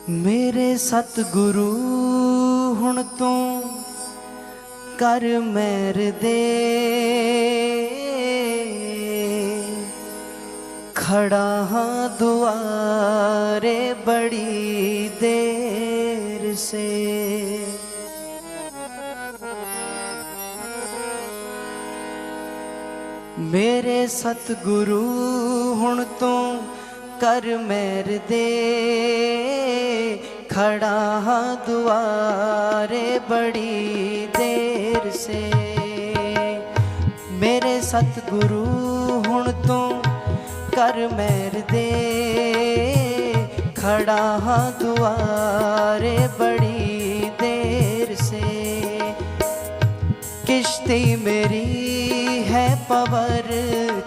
मेरे सतगुरु हुण तू कर मेहर दे, खड़ा हाँ दुआरे बड़ी देर से। मेरे सतगुरु हुण तू कर मेहर दे, खड़ा हाँ दुआरे बड़ी देर से। मेरे सतगुरु हुण तू कर मेहर दे, खड़ा हाँ दुआरे बड़ी देर से। किश्ती मेरी है पवर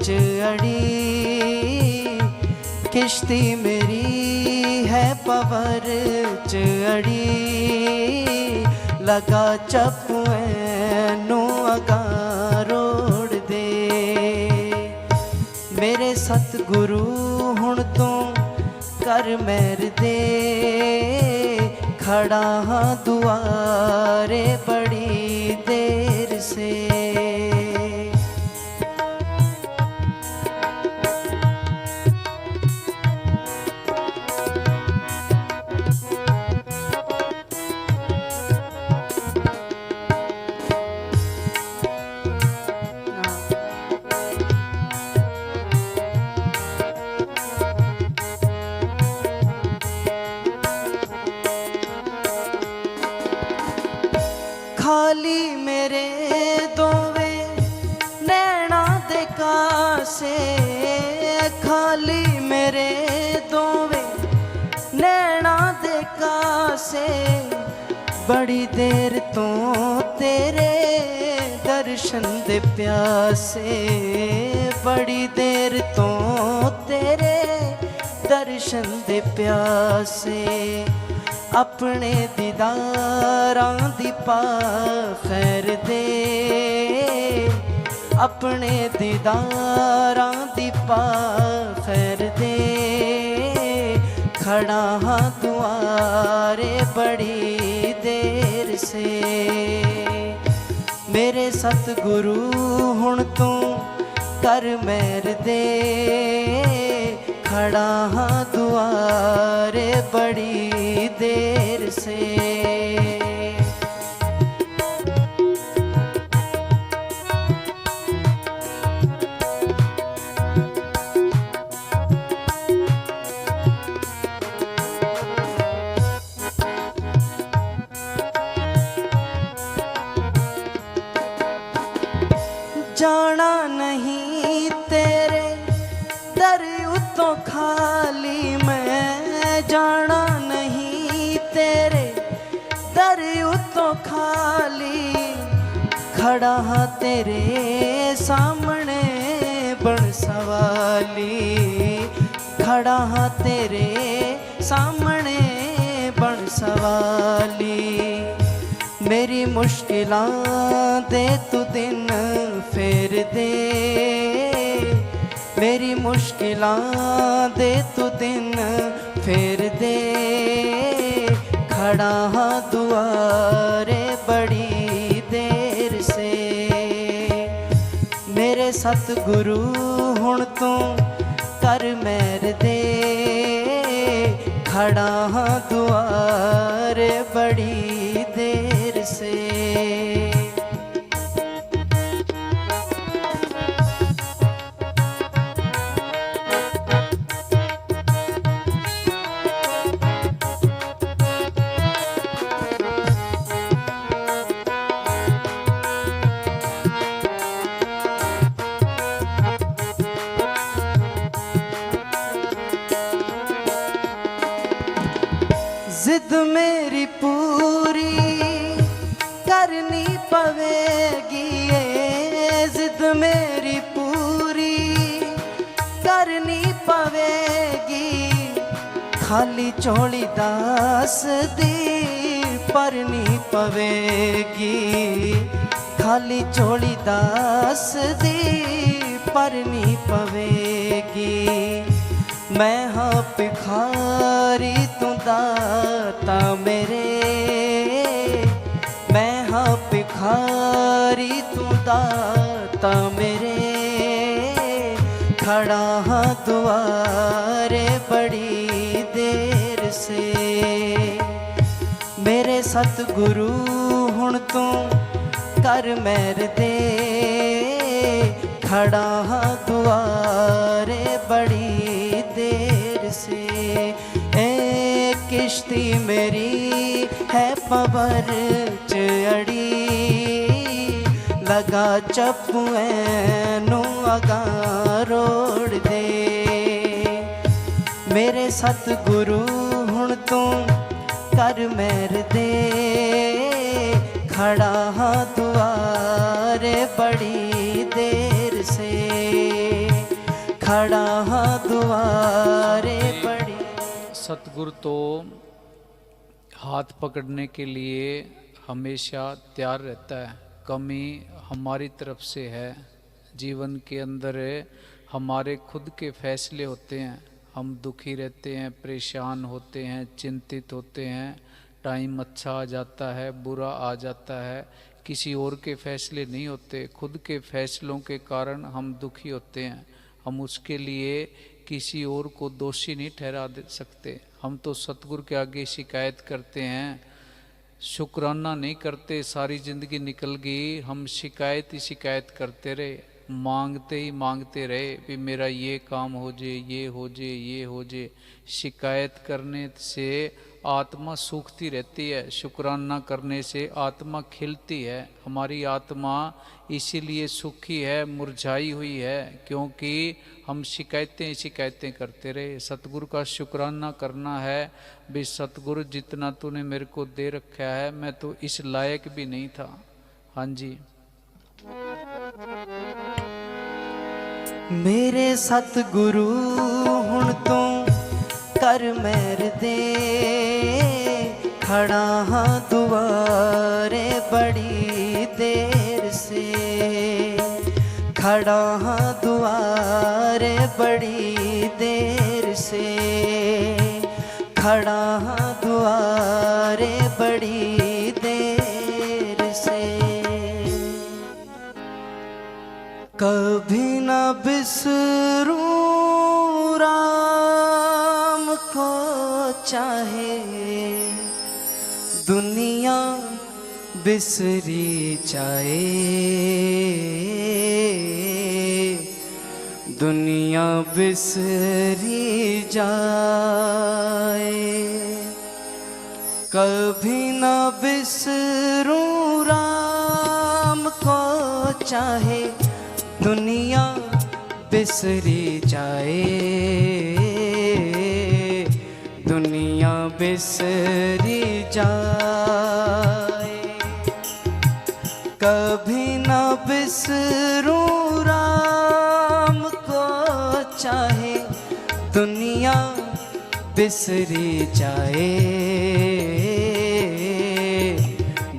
च अड़ी, किश्ती मेरी है पवर च अड़ी, लगा चप्पू अगा रोड़ दे। मेरे सतगुरु हुण तू कर मेहर दे, खड़ा हाँ दुआरे बड़ी देर से। खाली मेरे दोवे नैना दे कासे, खाली मेरे दोवे नैना दे कासे। बड़ी देर तो तेरे दर्शन दे प्यासे, बड़ी देर तो तेरे दर्शन दे प्यासे। अपने दीदारां दी पा खैर दे, अपने दीदारां दी पा खैर दे। खड़ा हाँ दुआरे बड़ी देर से। मेरे सतगुरु हुण तू कर मेहर दे, खड़ा हाँ दुआरे बड़ी देर से। जाना नहीं तेरे दर उतों खाली, मैं जाना नहीं तेरे दर उतों खाली। खड़ा हाँ तेरे सामने बन सवाली, खड़ा हाँ तेरे सामने बन सवाली। मेरी मुश्किलां दे तू दिन फेर दे, मेरी मुश्किलां दे तू दिन फेर दे। खड़ा हाँ दुआरे बड़ी देर से। मेरे सतगुरु हुण तू कर मेहर दे, खड़ा हाँ दुआरे बड़ी देर से। जिद मेरी पूरी करनी पवेगी, जिद मेरी पूरी करनी पवेगी। खाली चोली दास दी परनी पवेगी, खाली चोली दास दी परनी पवेगी। मैं हाँ भिखारी तू दाता मेरे, मैं हाँ भिखारी तू दाता मेरे, खड़ा हाँ दुआरे बड़ी देर से। मेरे सतगुरु हुण तू कर मेहर दे, खड़ा हाँ दुआरे बड़ी देर से। ए किश्ती मेरी है पवर च अड़ी, लगा चप्पू नू अगा रोड़ दे। मेरे सतगुरु हुण तू कर मेहर दे, खड़ा हाँ दुआरे बड़ी देर से, खड़ा हाँ दुआरे बड़ी। सतगुरु तो हाथ पकड़ने के लिए हमेशा तैयार रहता है। कमी हमारी तरफ से है। जीवन के अंदर हमारे खुद के फैसले होते हैं। हम दुखी रहते हैं, परेशान होते हैं, चिंतित होते हैं। टाइम अच्छा आ जाता है, बुरा आ जाता है। किसी और के फैसले नहीं होते। खुद के फैसलों के कारण हम दुखी होते हैं। हम उसके लिए किसी और को दोषी नहीं ठहरा सकते। हम तो सतगुरु के आगे शिकायत करते हैं, शुक्राना नहीं करते। सारी ज़िंदगी निकल गई, हम शिकायत ही शिकायत करते रहे, मांगते ही मांगते रहे भी मेरा ये काम हो जाए, ये हो जाए, ये हो जाए। शिकायत करने से आत्मा सूखती रहती है, शुक्राना करने से आत्मा खिलती है। हमारी आत्मा इसीलिए सूखी है, मुरझाई हुई है, क्योंकि हम शिकायतें शिकायतें करते रहे। सतगुरु का शुक्राना करना है भी सतगुरु जितना तूने मेरे को दे रखा है, मैं तो इस लायक भी नहीं था। हाँ जी। मेरे सतगुरु हुण तू कर मेहर दे, खड़ा हाँ दुआरे बड़ी देर से, खड़ा हाँ दुआरे बड़ी देर से, खड़ा हाँ दुआरे बड़ी देर से। कभी न बिसरूं राम को, चाहे दुनिया बिसरी जाए, दुनिया बिसरी जाए। कभी न बिसरूं राम को, चाहे दुनिया बिसरी जाए, दुनिया बिसरी जाए। कभी न बिसरूं राम को, चाहे दुनिया बिसरी जाए,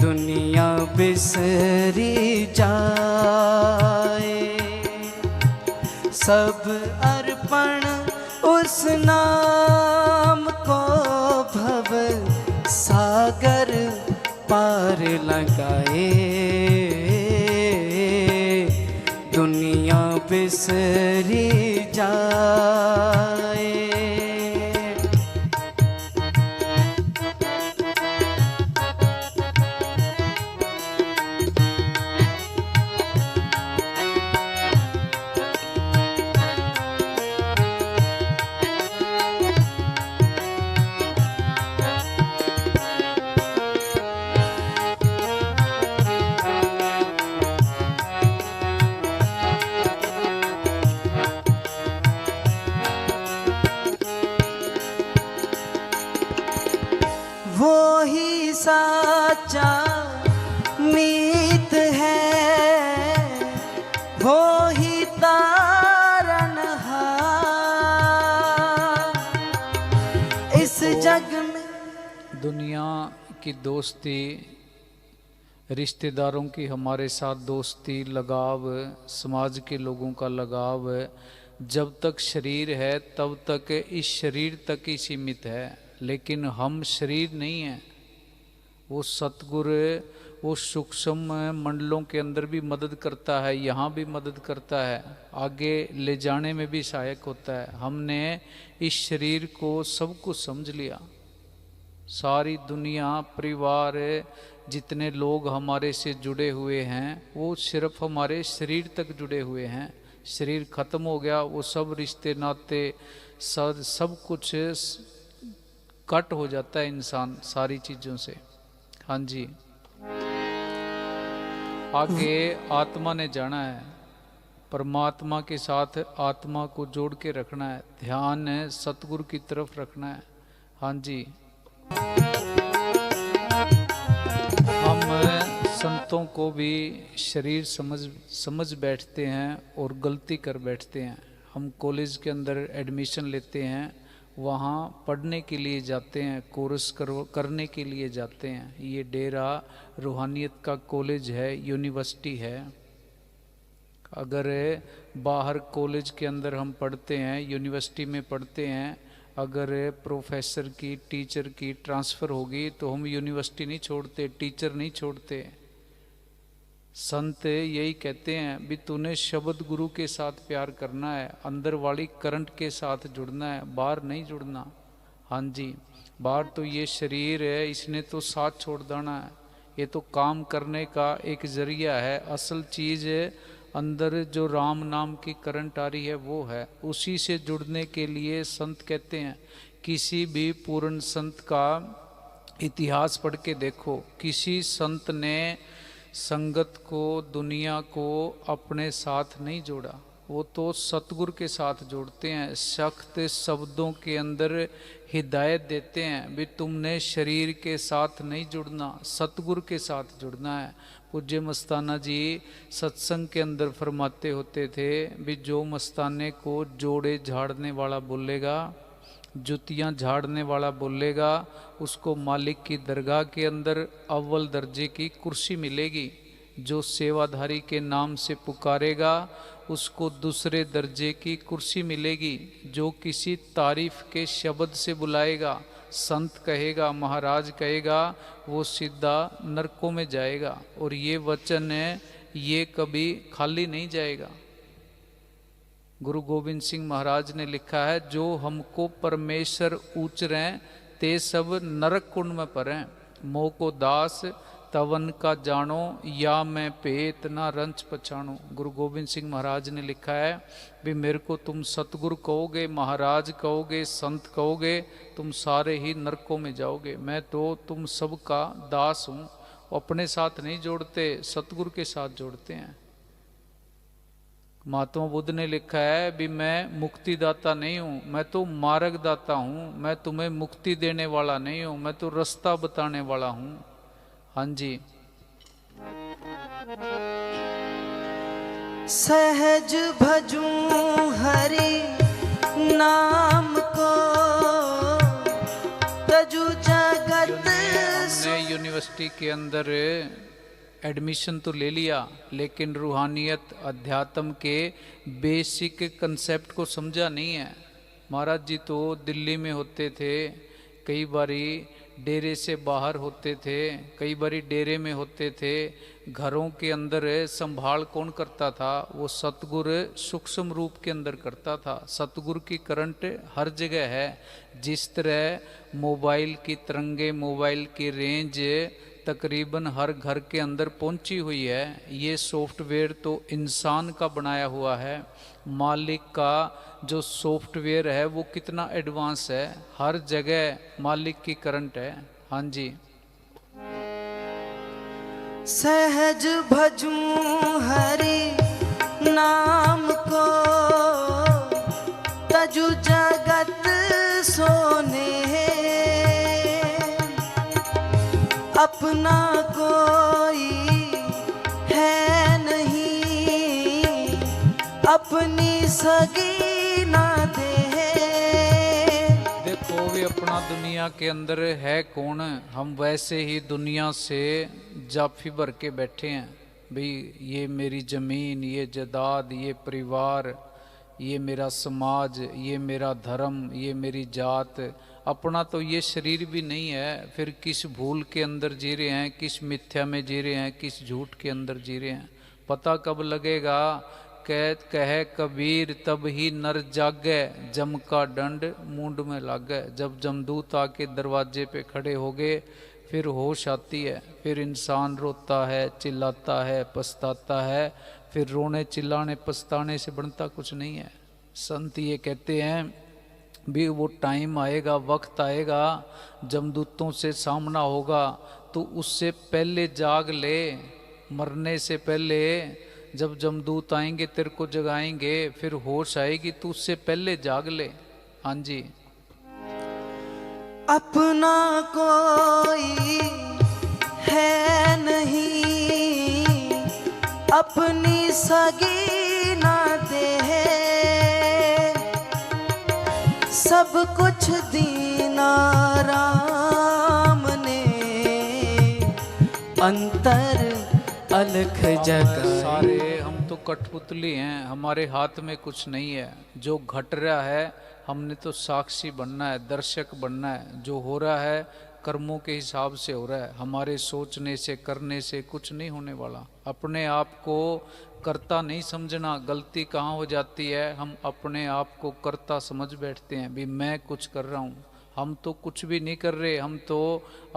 दुनिया बिसरी जाए। सब अर्पण उस नाम को, भव सागर पार लगाए, दुनिया बिसरी जाए। वो ही साचा मीत है, वो ही तारनहार इस जग में। दुनिया की दोस्ती, रिश्तेदारों की हमारे साथ दोस्ती, लगाव, समाज के लोगों का लगाव, जब तक शरीर है तब तक इस शरीर तक ही सीमित है, लेकिन हम शरीर नहीं हैं। वो सतगुरु वो सूक्ष्म मंडलों के अंदर भी मदद करता है, यहाँ भी मदद करता है, आगे ले जाने में भी सहायक होता है। हमने इस शरीर को सब कुछ समझ लिया, सारी दुनिया, परिवार, जितने लोग हमारे से जुड़े हुए हैं वो सिर्फ हमारे शरीर तक जुड़े हुए हैं। शरीर खत्म हो गया, वो सब रिश्ते नाते सब कुछ कट हो जाता है इंसान सारी चीज़ों से। हाँ जी, आगे आत्मा ने जाना है, परमात्मा के साथ आत्मा को जोड़ के रखना है, ध्यान सतगुरु की तरफ रखना है। हाँ जी, हम संतों को भी शरीर समझ बैठते हैं और गलती कर बैठते हैं। हम कॉलेज के अंदर एडमिशन लेते हैं, वहाँ पढ़ने के लिए जाते हैं, कोर्स करने के लिए जाते हैं। ये डेरा रूहानियत का कॉलेज है, यूनिवर्सिटी है। अगर बाहर कॉलेज के अंदर हम पढ़ते हैं, यूनिवर्सिटी में पढ़ते हैं, अगर प्रोफेसर की, टीचर की ट्रांसफ़र होगी तो हम यूनिवर्सिटी नहीं छोड़ते, टीचर नहीं छोड़ते। संत यही कहते हैं भी तूने शब्द गुरु के साथ प्यार करना है, अंदर वाली करंट के साथ जुड़ना है, बाहर नहीं जुड़ना। हाँ जी, बाहर तो ये शरीर है, इसने तो साथ छोड़ देना है, ये तो काम करने का एक जरिया है। असल चीज़ अंदर जो राम नाम की करंट आ रही है वो है, उसी से जुड़ने के लिए संत कहते हैं। किसी भी पूर्ण संत का इतिहास पढ़ के देखो, किसी संत ने संगत को, दुनिया को अपने साथ नहीं जोड़ा, वो तो सतगुरु के साथ जोड़ते हैं। सख्त शब्दों के अंदर हिदायत देते हैं भी तुमने शरीर के साथ नहीं जुड़ना, सतगुरु के साथ जुड़ना है। पूज्य मस्ताना जी सत्संग के अंदर फरमाते होते थे भी जो मस्ताने को जोड़े झाड़ने वाला बोलेगा, जुतियाँ झाड़ने वाला बोलेगा, उसको मालिक की दरगाह के अंदर अव्वल दर्जे की कुर्सी मिलेगी। जो सेवाधारी के नाम से पुकारेगा उसको दूसरे दर्जे की कुर्सी मिलेगी। जो किसी तारीफ के शब्द से बुलाएगा, संत कहेगा, महाराज कहेगा, वो सीधा नरकों में जाएगा। और ये वचन है, ये कभी खाली नहीं जाएगा। गुरु गोविंद सिंह महाराज ने लिखा है, जो हमको परमेश्वर उचरें ते सब नरक कुंड में परें, मोह को दास तवन का जानो, या मैं पेत ना रंच पछाणो। गुरु गोविंद सिंह महाराज ने लिखा है भी मेरे को तुम सतगुरु कहोगे, महाराज कहोगे, संत कहोगे, तुम सारे ही नरकों में जाओगे। मैं तो तुम सबका दास हूँ। अपने साथ नहीं जोड़ते, सतगुरु के साथ जोड़ते हैं। महात्मा बुद्ध ने लिखा है भी मैं मुक्तिदाता नहीं हूँ, मैं तो मार्गदाता हूँ। मैं तुम्हें मुक्ति देने वाला नहीं हूँ, मैं तो रास्ता बताने वाला हूँ। हाँ जी, सहज भजूं हरि नाम को, तजु जगत। हमने यूनिवर्सिटी के अंदर एडमिशन तो ले लिया, लेकिन रूहानियत अध्यात्म के बेसिक कंसेप्ट को समझा नहीं है। महाराज जी तो दिल्ली में होते थे, कई बारी डेरे से बाहर होते थे, कई बारी डेरे में होते थे। घरों के अंदर संभाल कौन करता था? वो सतगुरु सूक्ष्म रूप के अंदर करता था। सतगुरु की करंट हर जगह है। जिस तरह मोबाइल की तरंगे, मोबाइल की रेंज तकरीबन हर घर के अंदर पहुंची हुई है। ये सॉफ्टवेयर तो इंसान का बनाया हुआ है। मालिक का जो सॉफ्टवेयर है वो कितना एडवांस है। हर जगह मालिक की करंट है। हाँ जी, सहज भजूं हरि नाम को, तजु जगत सोने। अपना कोई है नहीं, अपनी सगी ना दे। देखो भी अपना दुनिया के अंदर है कौन? हम वैसे ही दुनिया से जाफी भर के बैठे हैं। भाई ये मेरी ज़मीन, ये जायदाद, ये परिवार, ये मेरा समाज, ये मेरा धर्म, ये मेरी जात, अपना तो ये शरीर भी नहीं है। फिर किस भूल के अंदर जी रहे हैं, किस मिथ्या में जी रहे हैं, किस झूठ के अंदर जी रहे हैं। पता कब लगेगा? कहे कबीर तब ही नर जागे, जम का दंड मूंड में लागे। जब जमदूत आके दरवाजे पे खड़े हो गए फिर होश आती है। फिर इंसान रोता है, चिल्लाता है, पछताता है। फिर रोने चिल्लाने पछताने से बनता कुछ नहीं है। संत ये कहते हैं भी वो टाइम आएगा, वक्त आएगा, जमदूतों से सामना होगा, तो उससे पहले जाग ले। मरने से पहले जब जमदूत आएंगे तेरे को जगाएंगे, फिर होश आएगी, तू उससे पहले जाग ले। हाँ जी। अपना कोई है नहीं, अपनी सगी ना दे, सब कुछ दीना राम ने, अंतर अलख जगाए। सारे हम तो कठपुतली हैं, हमारे हाथ में कुछ नहीं है। जो घट रहा है हमने तो साक्षी बनना है, दर्शक बनना है। जो हो रहा है कर्मों के हिसाब से हो रहा है, हमारे सोचने से करने से कुछ नहीं होने वाला। अपने आप को कर्ता नहीं समझना। गलती कहाँ हो जाती है? हम अपने आप को कर्ता समझ बैठते हैं भी मैं कुछ कर रहा हूँ। हम तो कुछ भी नहीं कर रहे। हम तो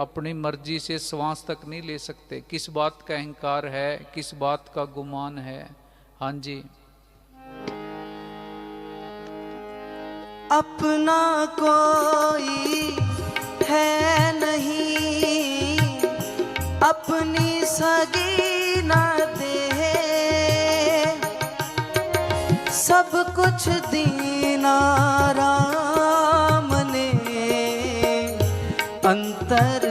अपनी मर्जी से श्वास तक नहीं ले सकते। किस बात का अहंकार है, किस बात का गुमान है? हाँ जी। अपना कोई है नहीं, अपनी सगी ना दे, सब कुछ दीना राम ने, अंतर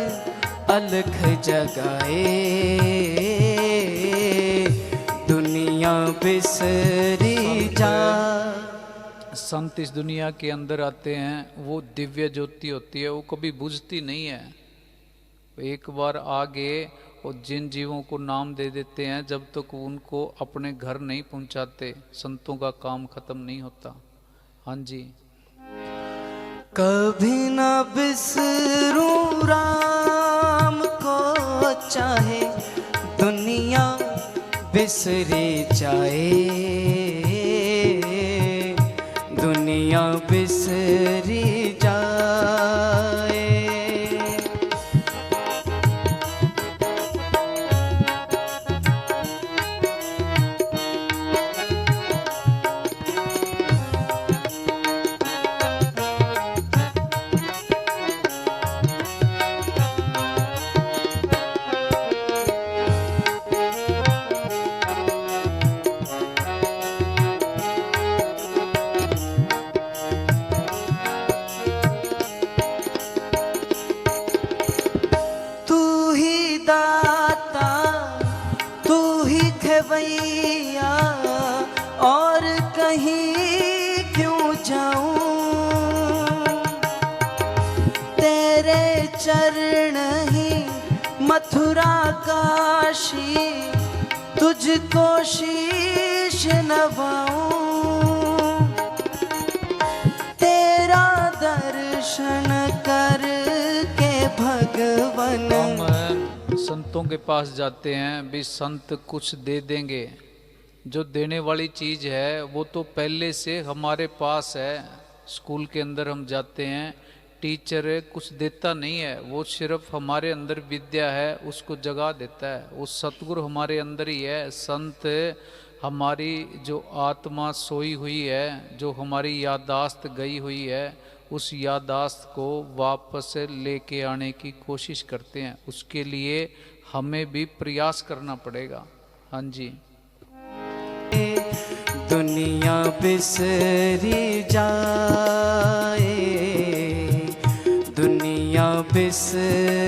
अलख जगाए, दुनिया बिसरी जा। संत इस दुनिया के अंदर आते हैं, वो दिव्य ज्योति होती है, वो कभी बुझती नहीं है। एक बार आगे और जिन जीवों को नाम दे देते हैं, जब तक उनको अपने घर नहीं पहुंचाते संतों का काम खत्म नहीं होता। हाँ जी। कभी न बिसरूं राम को, चाहे दुनिया बिसरी जाए, दुनिया बिसरी जाए। भैया और कहीं क्यों जाऊं, तेरे चरण ही मथुरा काशी, तुझको शीश नवाऊं, तेरा दर्शन करके भगवन। संतों के पास जाते हैं भी संत कुछ दे देंगे। जो देने वाली चीज़ है वो तो पहले से हमारे पास है। स्कूल के अंदर हम जाते हैं, टीचर कुछ देता नहीं है, वो सिर्फ हमारे अंदर विद्या है उसको जगा देता है। वो सतगुरु हमारे अंदर ही है। संत हमारी जो आत्मा सोई हुई है, जो हमारी याददाश्त गई हुई है, उस याददाश्त को वापस लेके आने की कोशिश करते हैं। उसके लिए हमें भी प्रयास करना पड़ेगा। हाँ जी। दुनिया बिसरी जाए, दुनिया बिसरी